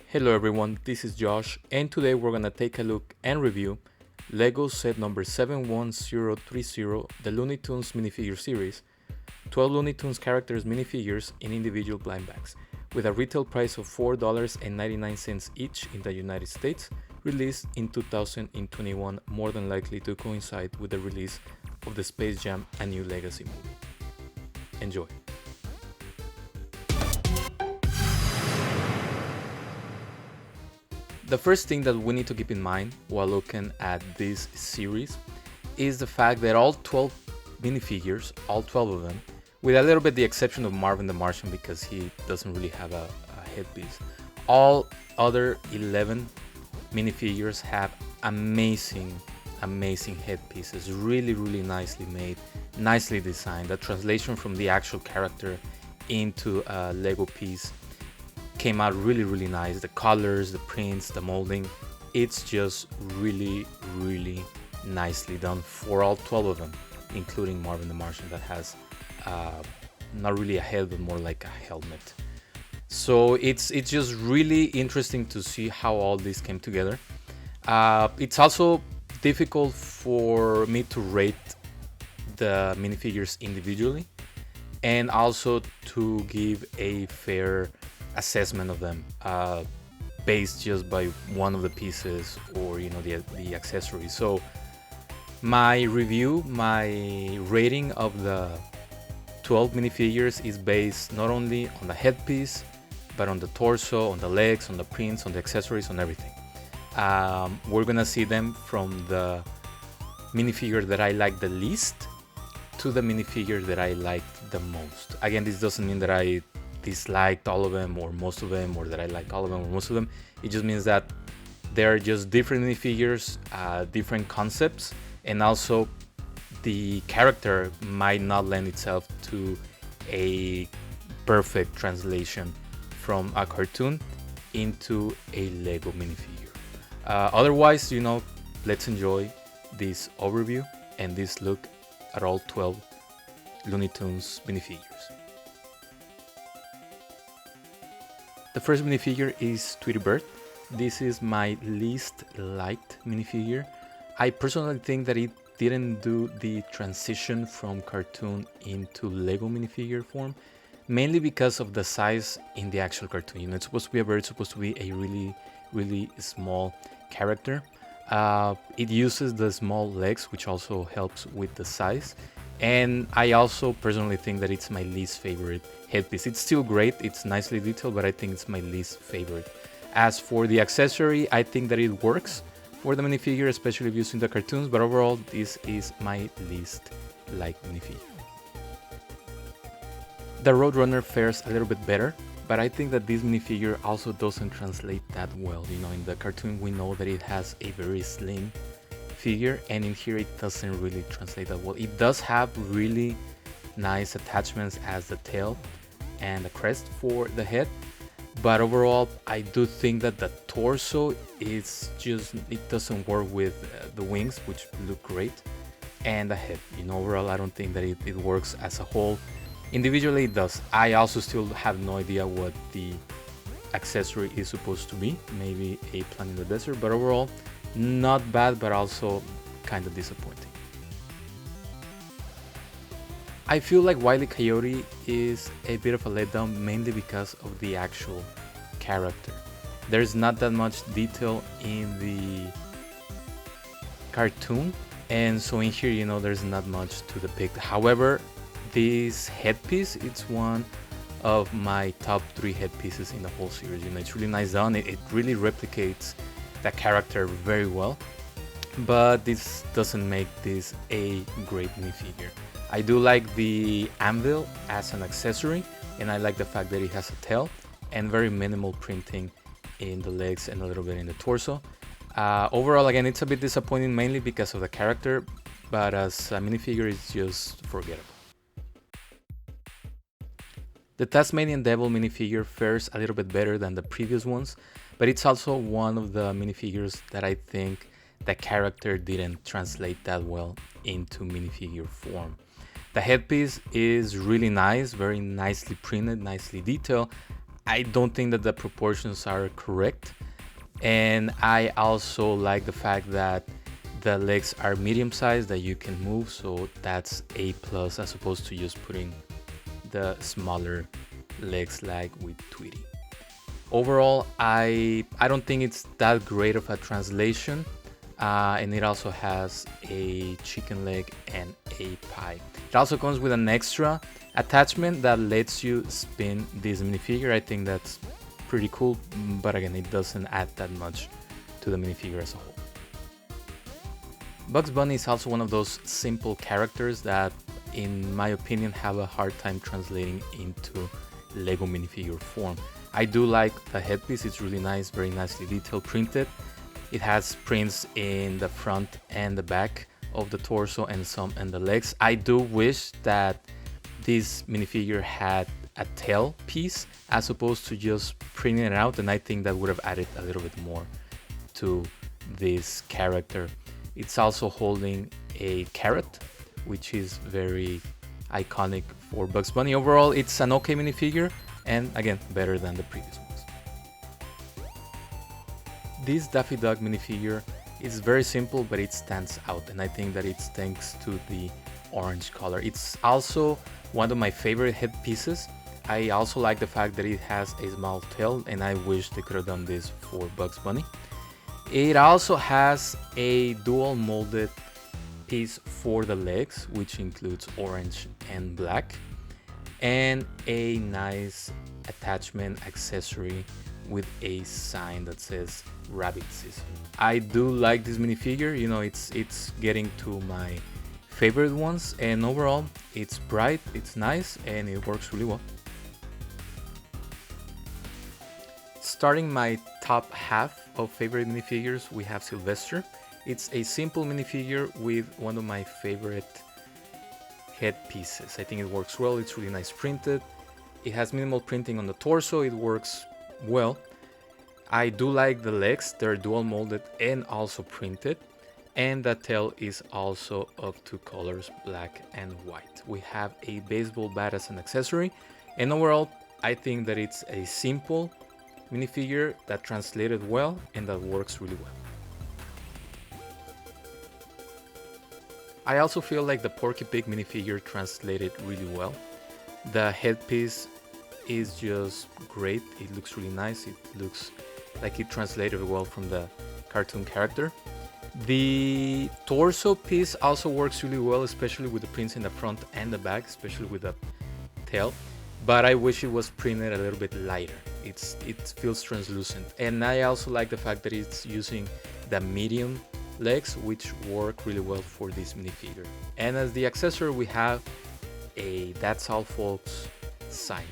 Hello everyone, this is Josh, and today we're gonna take a look and review LEGO set number 71030, the Looney Tunes minifigure series, 12 Looney Tunes characters minifigures in individual blind bags, with a retail price of $4.99 each in the United States, released in 2021, more than likely to coincide with the release of the Space Jam: A New Legacy movie. Enjoy! The first thing that we need to keep in mind while looking at this series is the fact that all 12 minifigures, all 12 of them, with a little bit the exception of Marvin the Martian because he doesn't really have a headpiece, all other 11 minifigures have amazing headpieces, really nicely made, nicely designed. The translation from the actual character into a Lego piece came out really nice. The colors, the prints, the molding, it's just really nicely done for all 12 of them, including Marvin the Martian that has not really a head but more like a helmet. So it's just really interesting to see how all this came together. It's also difficult for me to rate the minifigures individually and also to give a fair assessment of them based just by one of the pieces or the accessories. So my rating of the 12 minifigures is based not only on the headpiece but on the torso, on the legs, on the prints, on the accessories, on everything. We're gonna see them from the minifigure that I like the least to the minifigure that I liked the most. Again, this doesn't mean that I disliked all of them or most of them, or that I like all of them or most of them. It just means that they're just different minifigures, different concepts, and also the character might not lend itself to a perfect translation from a cartoon into a Lego minifigure. Otherwise, let's enjoy this overview and this look at all 12 Looney Tunes minifigures. The first minifigure is Tweety Bird. This is my least liked minifigure. I personally think that it didn't do the transition from cartoon into Lego minifigure form, mainly because of the size in the actual cartoon. It's supposed to be a bird, it's supposed to be a really small character. It uses the small legs, which also helps with the size. And I also personally think that it's my least favorite headpiece. It's still great, it's nicely detailed, but I think it's my least favorite. As for the accessory, I think that it works for the minifigure, especially if using the cartoons, but overall this is my least liked minifigure. The Roadrunner fares a little bit better, but I think that this minifigure also doesn't translate that well. In the cartoon we know that it has a very slim figure, and in here it doesn't really translate that well. It does have really nice attachments as the tail and the crest for the head, but overall I do think that the torso is just, it doesn't work with the wings, which look great, and the head. Overall I don't think that it works as a whole. Individually it does. I also still have no idea what the accessory is supposed to be, maybe a plant in the desert, but overall not bad, but also kind of disappointing. I feel like Wile E. Coyote is a bit of a letdown, mainly because of the actual character. There's not that much detail in the cartoon, and so in here, there's not much to depict. However, this headpiece, it's one of my top 3 headpieces in the whole series. It's really nice done. It really replicates the character very well, but this doesn't make this a great minifigure. I do like the anvil as an accessory, and I like the fact that it has a tail and very minimal printing in the legs and a little bit in the torso. Overall, again, it's a bit disappointing, mainly because of the character, but as a minifigure it's just forgettable. The Tasmanian Devil minifigure fares a little bit better than the previous ones, but it's also one of the minifigures that I think the character didn't translate that well into minifigure form. The headpiece is really nice, very nicely printed, nicely detailed. I don't think that the proportions are correct. And I also like the fact that the legs are medium sized, that you can move, so that's a plus as opposed to just putting the smaller legs like with Tweety. Overall, I don't think it's that great of a translation, and it also has a chicken leg and a pie. It also comes with an extra attachment that lets you spin this minifigure. I think that's pretty cool, but again, it doesn't add that much to the minifigure as a whole. Bugs Bunny is also one of those simple characters that, in my opinion, have a hard time translating into Lego minifigure form. I do like the headpiece, it's really nice, very nicely detailed, printed. It has prints in the front and the back of the torso and some in the legs. I do wish that this minifigure had a tail piece as opposed to just printing it out, and I think that would have added a little bit more to this character. It's also holding a carrot, which is very iconic for Bugs Bunny. Overall, it's an okay minifigure, and again, better than the previous ones. This Duffy Dog minifigure is very simple, but it stands out, and I think that it's thanks to the orange color. It's also one of my favorite headpieces. I also like the fact that it has a small tail, and I wish they could have done this for Bugs Bunny. It also has a dual molded piece for the legs, which includes orange and black, and a nice attachment accessory with a sign that says rabbit season. I do like this minifigure, you know, it's getting to my favorite ones, and overall it's bright, it's nice, and it works really well. Starting my top half of favorite minifigures, we have Sylvester. It's a simple minifigure with one of my favorite headpieces. I think it works well, it's really nice printed. It has minimal printing on the torso, it works well. I do like the legs, they're dual molded and also printed. And the tail is also of two colors, black and white. We have a baseball bat as an accessory. And overall, I think that it's a simple minifigure that translated well and that works really well. I also feel like the Porky Pig minifigure translated really well. The headpiece is just great, it looks really nice, it looks like it translated well from the cartoon character. The torso piece also works really well, especially with the prints in the front and the back, especially with the tail. But I wish it was printed a little bit lighter. It feels translucent. And I also like the fact that it's using the medium legs, which work really well for this minifigure. And as the accessory, we have a "That's All Folks" sign.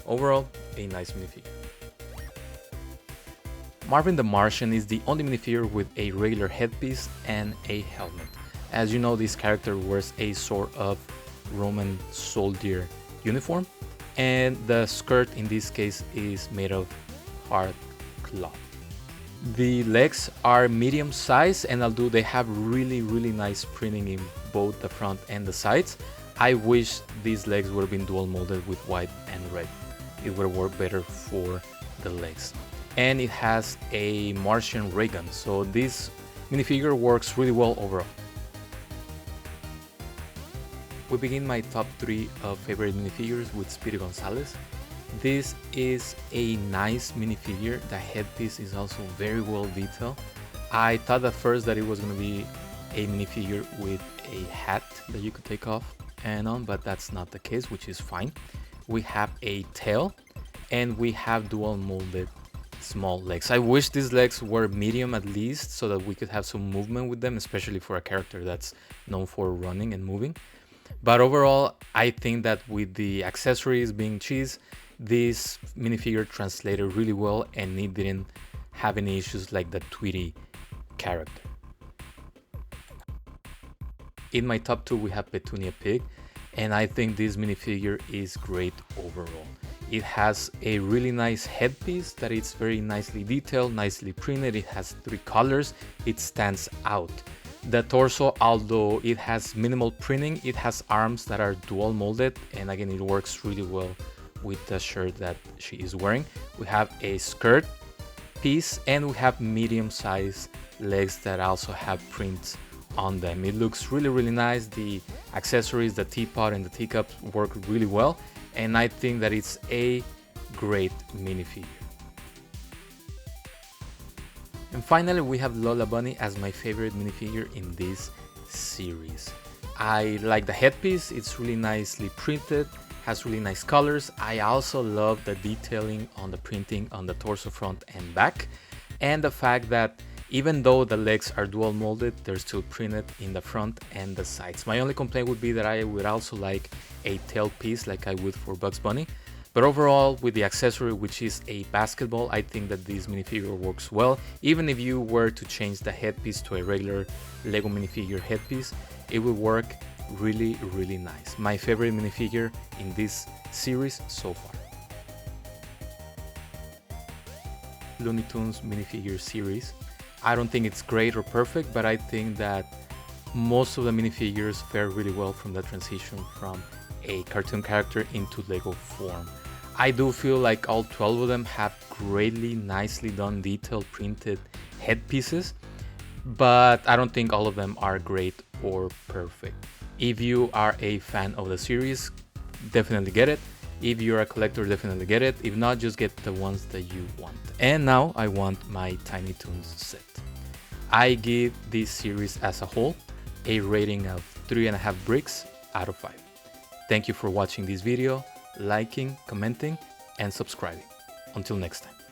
Overall, a nice minifigure. Marvin the Martian is the only minifigure with a regular headpiece and a helmet. As you know, this character wears a sort of Roman soldier uniform, and the skirt in this case is made of hard cloth. The legs are medium size, and although they have really nice printing in both the front and the sides, I wish these legs would have been dual molded with white and red. It would have worked better for the legs. And it has a Martian ray gun, so this minifigure works really well overall. We begin my top 3 of favorite minifigures with Speedy Gonzalez. This is a nice minifigure. The headpiece is also very well detailed. I thought at first that it was going to be a minifigure with a hat that you could take off and on, but that's not the case, which is fine. We have a tail and we have dual molded small legs. I wish these legs were medium at least, so that we could have some movement with them, especially for a character that's known for running and moving. But overall, I think that with the accessories being cheese, this minifigure translated really well and it didn't have any issues like the Tweety character. In my top 2 we have Petunia Pig, and I think this minifigure is great overall. It has a really nice headpiece that is very nicely detailed, nicely printed. It has 3 colors, it stands out. The torso, although it has minimal printing, it has arms that are dual molded, and again it works really well with the shirt that she is wearing. We have a skirt piece and we have medium-sized legs that also have prints on them. It looks really nice. The accessories, the teapot and the teacups work really well, and I think that it's a great minifigure. And finally, we have Lola Bunny as my favorite minifigure in this series. I like the headpiece, it's really nicely printed, has really nice colors. I also love the detailing on the printing on the torso front and back, and the fact that even though the legs are dual molded, they're still printed in the front and the sides. My only complaint would be that I would also like a tail piece like I would for Bugs Bunny. But overall, with the accessory, which is a basketball, I think that this minifigure works well. Even if you were to change the headpiece to a regular Lego minifigure headpiece, it would work really nice. My favorite minifigure in this series so far. Looney Tunes minifigure series. I don't think it's great or perfect, but I think that most of the minifigures fare really well from the transition from a cartoon character into Lego form. I do feel like all 12 of them have greatly, nicely done, detailed printed headpieces, but I don't think all of them are great or perfect. If you are a fan of the series, definitely get it. If you're a collector, definitely get it. If not, just get the ones that you want. And now I want my Tiny Toons set. I give this series as a whole a rating of 3.5 bricks out of 5. Thank you for watching this video, liking, commenting, and subscribing. Until next time.